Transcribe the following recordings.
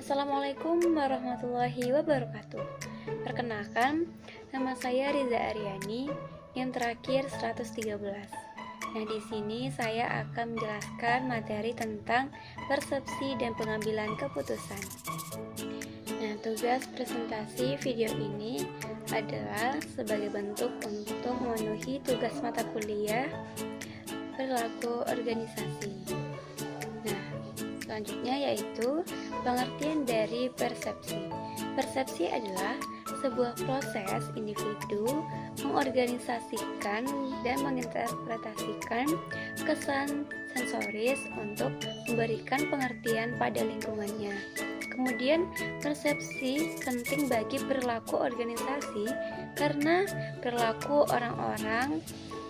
Assalamualaikum warahmatullahi wabarakatuh. Perkenalkan, nama saya Riza Aryani, yang terakhir 113. Nah, di sini saya akan menjelaskan materi tentang persepsi dan pengambilan keputusan. Nah, tugas presentasi video ini adalah sebagai bentuk untuk memenuhi tugas mata kuliah perilaku organisasi. Selanjutnya yaitu pengertian dari persepsi. Persepsi adalah sebuah proses individu mengorganisasikan dan menginterpretasikan kesan sensoris untuk memberikan pengertian pada lingkungannya. Kemudian persepsi penting bagi perilaku organisasi karena perilaku orang-orang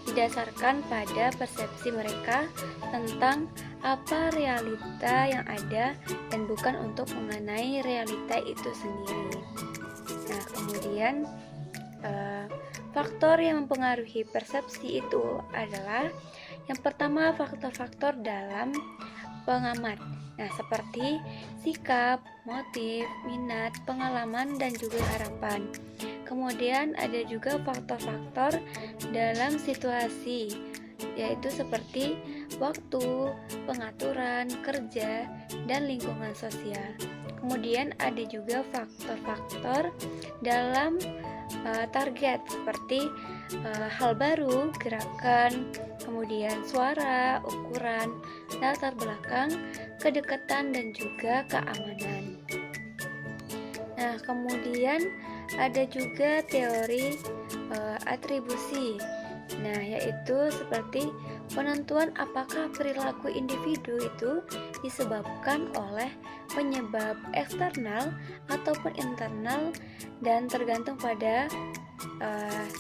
didasarkan pada persepsi mereka tentang apa realita yang ada dan bukan untuk mengenai realita itu sendiri. Nah, kemudian faktor yang mempengaruhi persepsi itu adalah yang pertama faktor-faktor dalam pengamat. Nah, seperti sikap, motif, minat, pengalaman, dan juga harapan. Kemudian ada juga faktor-faktor dalam situasi, yaitu seperti waktu, pengaturan, kerja, dan lingkungan sosial. Kemudian ada juga faktor-faktor dalam target, seperti hal baru, gerakan, kemudian suara, ukuran, latar belakang, kedekatan, dan juga keamanan. Nah, kemudian ada juga teori atribusi. Nah, yaitu seperti penentuan apakah perilaku individu itu disebabkan oleh penyebab eksternal ataupun internal dan tergantung pada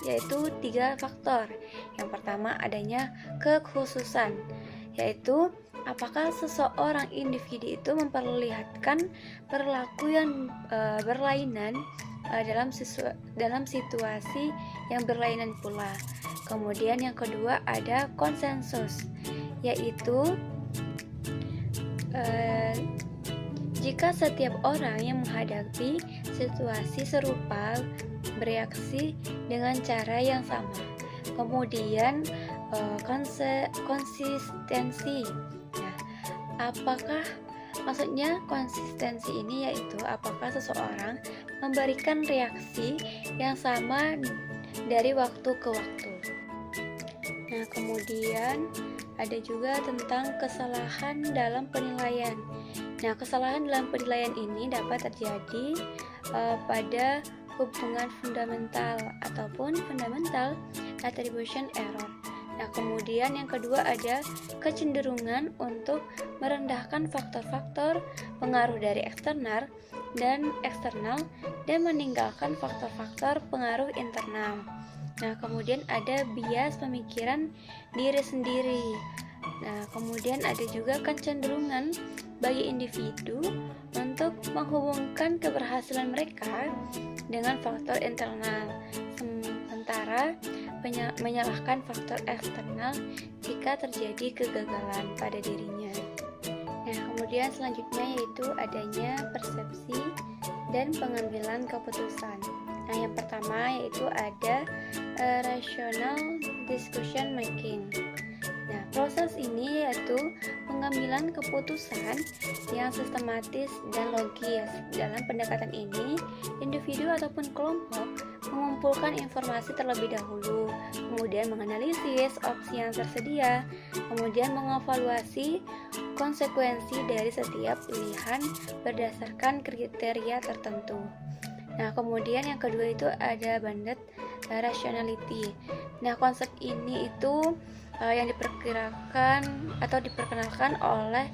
yaitu 3 faktor. Yang pertama adanya kekhususan, yaitu apakah seseorang individu itu memperlihatkan perilaku yang berlainan dalam situasi yang berlainan pula. Kemudian yang kedua ada konsensus, yaitu jika setiap orang yang menghadapi situasi serupa bereaksi dengan cara yang sama. Kemudian konsistensi. Nah, apakah maksudnya konsistensi ini yaitu apakah seseorang memberikan reaksi yang sama dari waktu ke waktu. Nah, kemudian ada juga tentang kesalahan dalam penilaian. Nah, kesalahan dalam penilaian ini dapat terjadi pada hubungan fundamental ataupun fundamental attribution error. Nah, kemudian yang kedua ada kecenderungan untuk merendahkan faktor-faktor pengaruh dari eksternal dan meninggalkan faktor-faktor pengaruh internal. Nah, kemudian ada bias pemikiran diri sendiri. Nah, kemudian ada juga kecenderungan bagi individu untuk menghubungkan keberhasilan mereka dengan faktor internal, sementara menyalahkan faktor eksternal jika terjadi kegagalan pada dirinya. Nah, kemudian selanjutnya yaitu adanya persepsi dan pengambilan keputusan. Nah, yang pertama yaitu ada rational decision making. Nah, proses ini yaitu pengambilan keputusan yang sistematis dan logis. Dalam pendekatan ini, individu ataupun kelompok mengumpulkan informasi terlebih dahulu, kemudian menganalisis opsi yang tersedia, kemudian mengevaluasi konsekuensi dari setiap pilihan berdasarkan kriteria tertentu. Nah, kemudian yang kedua itu ada bounded rationality. Nah, konsep ini itu yang diperkenalkan oleh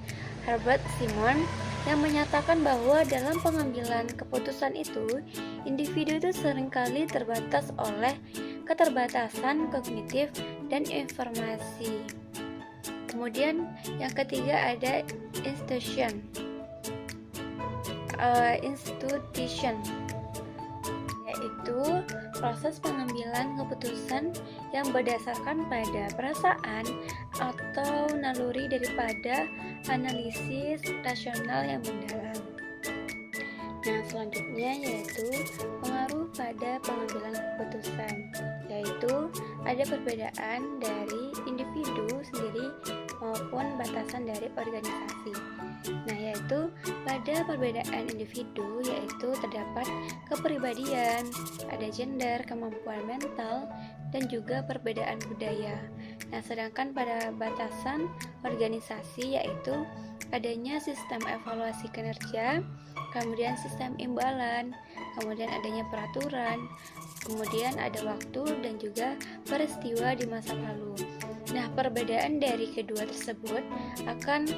Herbert Simon yang menyatakan bahwa dalam pengambilan keputusan itu, individu itu seringkali terbatas oleh keterbatasan kognitif dan informasi. Kemudian yang ketiga ada institution, yaitu proses pengambilan keputusan yang berdasarkan pada perasaan atau naluri daripada analisis rasional yang mendalam. selanjutnya yaitu pengaruh pada pengambilan keputusan, yaitu ada perbedaan dari individu sendiri maupun batasan dari organisasi. Nah, yaitu pada perbedaan individu yaitu terdapat kepribadian, ada gender, kemampuan mental, dan juga perbedaan budaya. Nah, sedangkan pada batasan organisasi yaitu adanya sistem evaluasi kinerja, kemudian sistem imbalan, kemudian adanya peraturan, kemudian ada waktu dan juga peristiwa di masa lalu. Nah, perbedaan dari kedua tersebut akan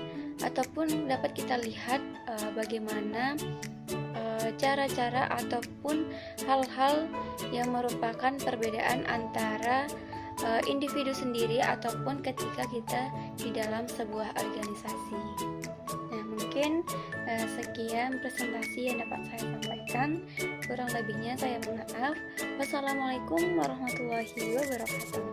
ataupun dapat kita lihat bagaimana cara-cara ataupun hal-hal yang merupakan perbedaan antara individu sendiri ataupun ketika kita di dalam sebuah organisasi. Nah, mungkin sekian presentasi yang dapat saya sampaikan. Kurang lebihnya saya mohon maaf. Wassalamualaikum warahmatullahi wabarakatuh.